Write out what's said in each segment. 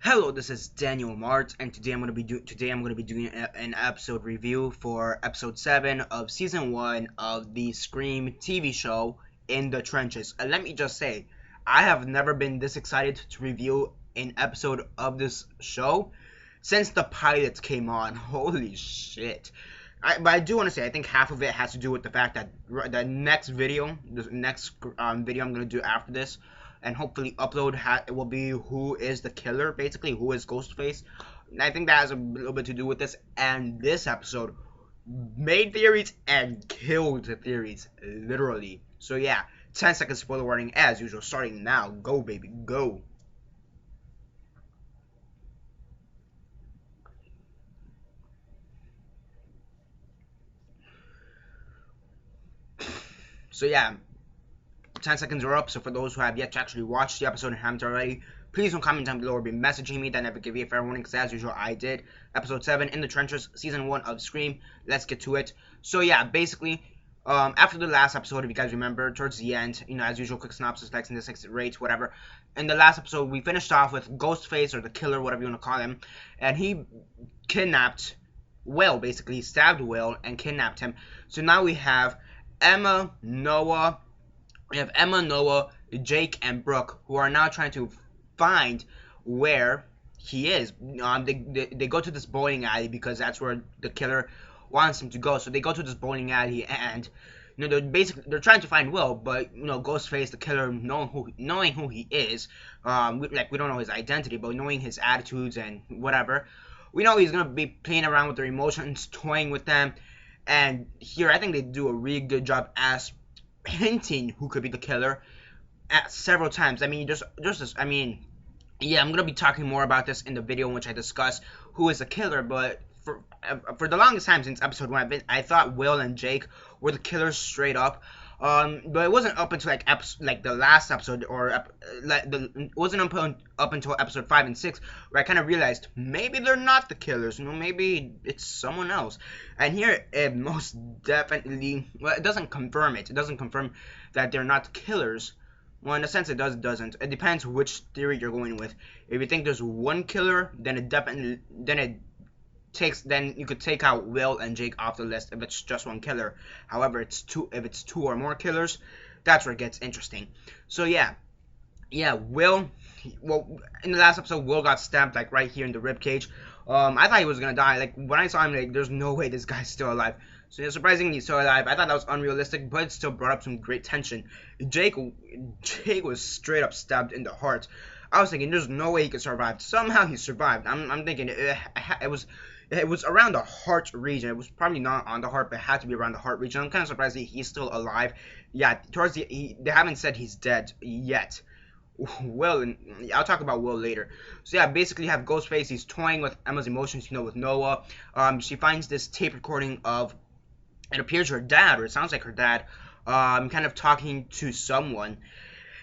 Hello, this is Daniel Mart, and today I'm going to be doing an episode review for episode 7 of season 1 of the Scream TV show In the Trenches. And let me just say, I have never been this excited to review an episode of this show since the pilot came on. Holy shit. But I do want to say, I think half of it has to do with the fact that the next video I'm going to do after this, and hopefully upload, it will be who is the killer, basically, who is Ghostface. And I think that has a little bit to do with this, and this episode made theories and killed the theories, literally. So yeah, 10-second spoiler warning as usual, starting now. Go, baby, go. So yeah, 10 seconds are up, so for those who have yet to actually watch the episode and haven't already, please don't comment down below or be messaging me. That never give you a fair warning, because as usual, I did. Episode 7, In the Trenches, Season 1 of Scream. Let's get to it. So yeah, basically, after the last episode, if you guys remember, towards the end, as usual, quick synopsis, likes and dislikes, rates, whatever. In the last episode, we finished off with Ghostface, or the killer, whatever you want to call him, and he kidnapped Will, basically. He stabbed Will and kidnapped him. So now we have Emma, Noah, Jake, and Brooke, who are now trying to find where he is. They go to this bowling alley because that's where the killer wants him to go. So they go to this bowling alley, and they're trying to find Will, but Ghostface, the killer, knowing who he is, we don't know his identity, but knowing his attitudes and whatever, we know he's gonna be playing around with their emotions, toying with them. And here, I think they do a really good job as hinting who could be the killer at several times. I mean, yeah, I'm gonna be talking more about this in the video in which I discuss who is the killer. But for the longest time since episode 1, I thought Will and Jake were the killers straight up. But it wasn't up until like the last episode, or it wasn't up until episode 5 and 6 where I kind of realized maybe they're not the killers. Maybe it's someone else. And here it most definitely, well, it doesn't confirm it. It doesn't confirm that they're not killers. Well, in a sense, it doesn't. It depends which theory you're going with. If you think there's one killer, then then you could take out Will and Jake off the list if it's just one killer. However, if it's two or more killers, that's where it gets interesting. So yeah, Will. Well, in the last episode, Will got stabbed like right here in the rib cage. I thought he was gonna die. Like when I saw him, like there's no way this guy's still alive. So yeah, surprisingly, he's still alive. I thought that was unrealistic, but it still brought up some great tension. Jake was straight up stabbed in the heart. I was thinking, there's no way he could survive. Somehow he survived. I'm thinking it was around the heart region. It was probably not on the heart, but it had to be around the heart region. I'm kind of surprised he's still alive. Yeah, they haven't said he's dead yet. Will, and I'll talk about Will later. So yeah, basically you have Ghostface. He's toying with Emma's emotions, with Noah. She finds this tape recording of, it appears her dad, or it sounds like her dad, kind of talking to someone.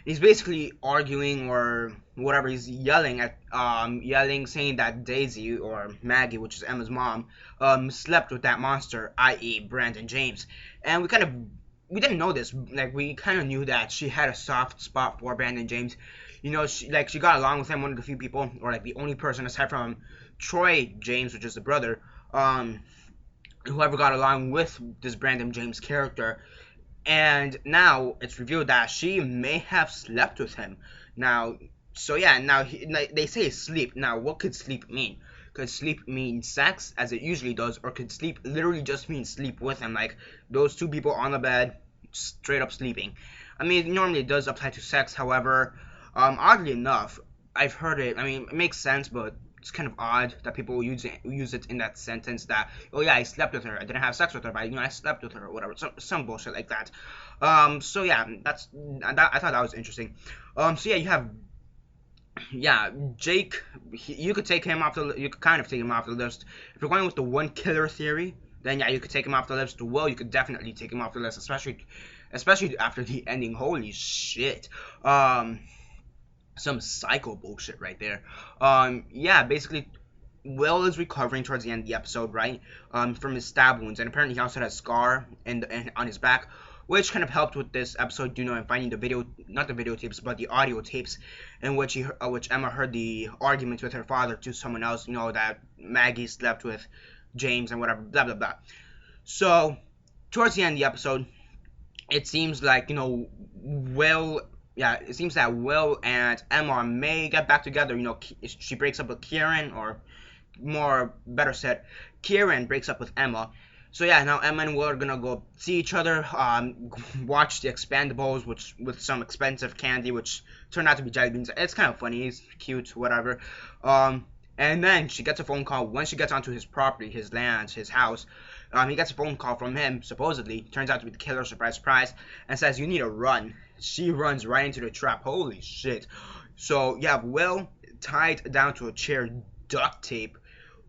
He's basically arguing or whatever. He's yelling, saying that Daisy, or Maggie, which is Emma's mom, slept with that monster, i.e. Brandon James. And we didn't know this. Like, we kind of knew that she had a soft spot for Brandon James. She got along with him, one of the few people, or like the only person aside from Troy James, which is the brother, whoever got along with this Brandon James character. And now it's revealed that she may have slept with him. Now, so yeah, they say sleep. Now, what could sleep mean? Could sleep mean sex, as it usually does, or could sleep literally just mean sleep with him, like those two people on the bed, straight up sleeping? I mean, normally it does apply to sex. However, oddly enough, I've heard it. I mean, it makes sense, but it's kind of odd that people use it in that sentence that, oh yeah, I slept with her. I didn't have sex with her, but I slept with her, or whatever. Some bullshit like that. So yeah, I thought that was interesting. So yeah, you have, Jake. You could take him off the. You could kind of take him off the list. If you're going with the one killer theory, then yeah, you could take him off the list. Well, you could definitely take him off the list, especially after the ending. Holy shit. Some psycho bullshit right there. Yeah, basically, Will is recovering towards the end of the episode, right? From his stab wounds, and apparently he also had a scar on his back. which kind of helped with this episode, and finding the video, not the videotapes, but the audio tapes, in which which Emma heard the argument with her father to someone else, that Maggie slept with James and whatever, blah blah blah. So towards the end of the episode, it seems like it seems that Will and Emma may get back together. She breaks up with Kieran, or better said, Kieran breaks up with Emma. So yeah, now Emma and Will are gonna go see each other, watch the Expendables, with some expensive candy, which turned out to be jelly beans. It's kind of funny, it's cute, whatever. And then she gets a phone call when she gets onto his property, his land, his house. He gets a phone call from him, supposedly. Turns out to be the killer, surprise, surprise, and says, "You need to run." She runs right into the trap. Holy shit. So you have Will tied down to a chair, duct tape,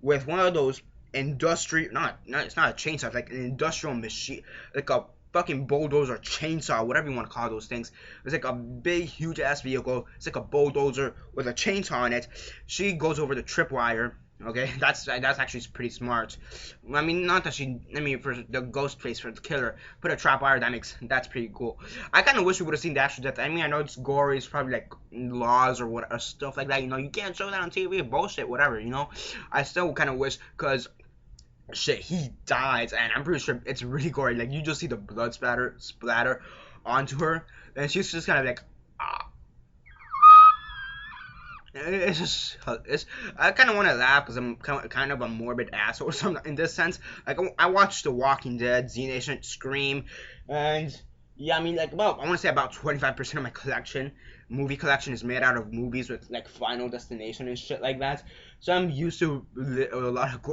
with one of those industrial, it's not a chainsaw, it's like an industrial machine, like a fucking bulldozer, chainsaw, whatever you want to call those things. It's like a big, huge ass vehicle. It's like a bulldozer with a chainsaw on it. She goes over the tripwire. Okay, that's actually pretty smart. I mean, not that for the Ghostface, for the killer, put a trap wire. That's pretty cool. I kind of wish we would have seen the actual death. I mean, I know it's gory, it's probably like laws or stuff like that. You can't show that on TV. Bullshit, whatever. I still kind of wish, because shit, he dies, and I'm pretty sure it's really gory. Like, you just see the blood splatter onto her, and she's just kind of like, ah. I kind of want to laugh because I'm kind of a morbid asshole or something in this sense. Like, I watched The Walking Dead, Z Nation, Scream, and yeah, I mean, like, I want to say about 25% of my movie collection is made out of movies with like Final Destination and shit like that. So I'm used to a lot of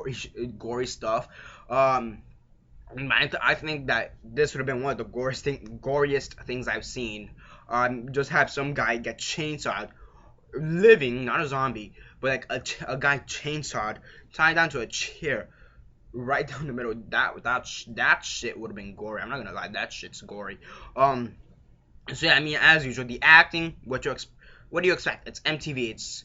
gory stuff. I think that this would have been one of the goriest things I've seen. Just have some guy get chainsawed, living, not a zombie, but like a guy chainsawed, tied down to a chair, right down the middle. That shit would have been gory. I'm not gonna lie, that shit's gory. So yeah, I mean, as usual, the acting, what do you expect? It's MTV.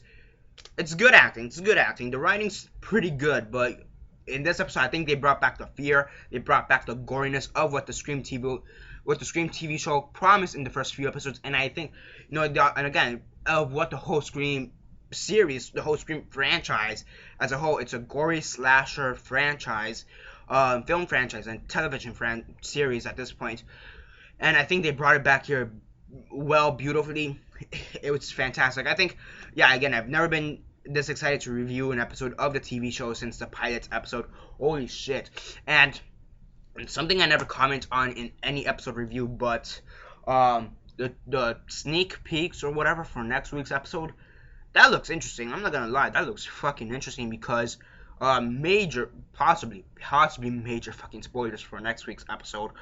It's good acting. It's good acting. The writing's pretty good, but in this episode, I think they brought back the fear. They brought back the goriness of what the Scream TV show promised in the first few episodes, and I think, and again, of what the whole Scream series, the whole Scream franchise as a whole. It's a gory slasher franchise, film franchise, and television series at this point. And I think they brought it back here beautifully. It was fantastic. I think, yeah, again, I've never been this excited to review an episode of the TV show since the pilot episode. Holy shit. And something I never comment on in any episode review, but the sneak peeks or whatever for next week's episode, that looks interesting. I'm not gonna lie, that looks fucking interesting, because possibly major fucking spoilers for next week's episode.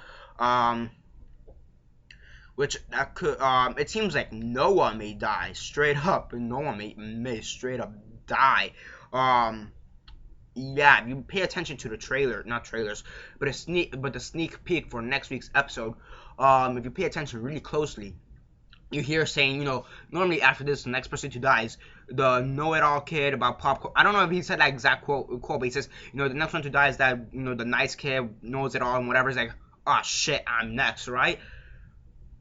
Which that could, it seems like Noah may die straight up. Noah may straight up die. Yeah, if you pay attention to the not trailers, but the sneak peek for next week's episode, if you pay attention really closely, you hear saying, normally after this, the next person who dies, the know-it-all kid about popcorn. I don't know if he said that exact quote, but he says, the next one to die is that, the nice kid knows it all and whatever. Is like, oh shit, I'm next, right?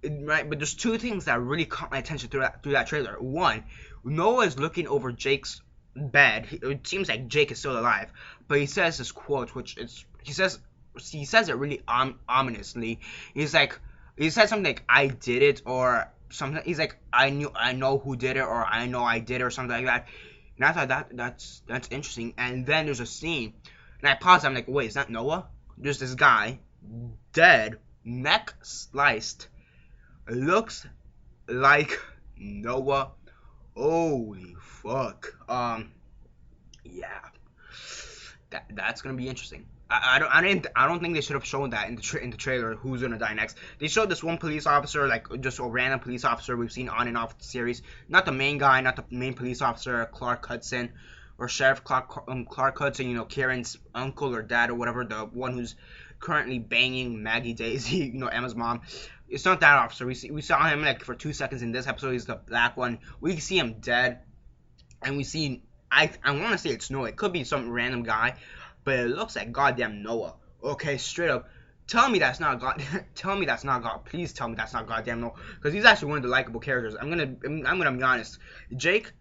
Right, but there's two things that really caught my attention through that trailer. One, Noah is looking over Jake's bed. It seems like Jake is still alive, but he says this quote, he says it really ominously. He said something like, "I did it," or something. He's like, I know who did it," or "I know I did it," or something like that. And I thought that's interesting. And then there's a scene, and I paused. I'm like, wait, is that Noah? There's this guy, dead, neck sliced. Looks like Noah. Holy fuck. Yeah, that's gonna be interesting. I don't think they should have shown that in the trailer. Who's gonna die next? They showed this one police officer, like just a random police officer we've seen on and off the series. Not the main guy, not the main police officer, Clark Hudson, or Sheriff Clark Hudson. Kieran's uncle or dad or whatever, the one who's currently banging Maggie Daisy, Emma's mom. It's not that officer. We saw him like for 2 seconds in this episode. He's the black one. We see him dead, and we see, I want to say it's Noah. It could be some random guy, but it looks like goddamn Noah. Okay, straight up, Tell me that's not God. Tell me that's not God. Please tell me that's not goddamn no. Because he's actually one of the likable characters. I'm gonna be honest. Jake,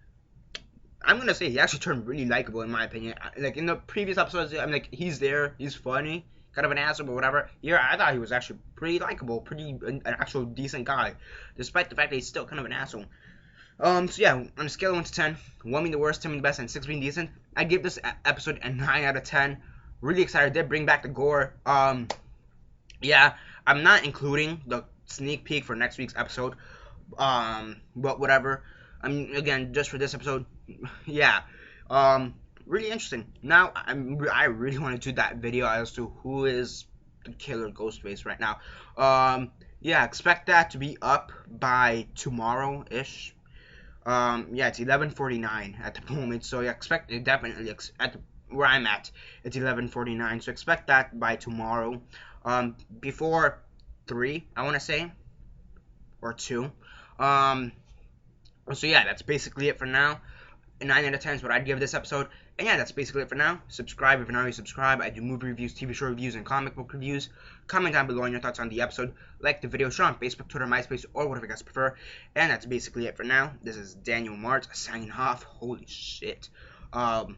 I'm gonna say he actually turned really likable in my opinion. Like in the previous episodes, I'm like he's there, he's funny, kind of an asshole or whatever. Here, I thought he was actually pretty likable, pretty an actual decent guy, despite the fact that he's still kind of an asshole. So yeah, on a scale of 1 to 10, 1 being the worst, 10 being the best, and 6 being decent, I give this episode a 9 out of 10. Really excited. They bring back the gore. Yeah, I'm not including the sneak peek for next week's episode. But whatever. I mean, again, just for this episode, yeah. Really interesting. Now, I really want to do that video as to who is the killer Ghostface right now. Yeah, expect that to be up by tomorrow-ish. Yeah, it's 11:49 at the moment, so yeah, expect it definitely at where I'm at. It's 11:49, so expect that by tomorrow. Before 3, I want to say, or 2. So yeah, that's basically it for now. A 9 out of 10 is what I'd give this episode. And yeah, that's basically it for now. Subscribe if you're not already subscribed. I do movie reviews, TV show reviews, and comic book reviews. Comment down below on your thoughts on the episode. Like the video, share on Facebook, Twitter, MySpace, or whatever you guys prefer. And that's basically it for now. This is Daniel Mart signing off. Holy shit. Damn.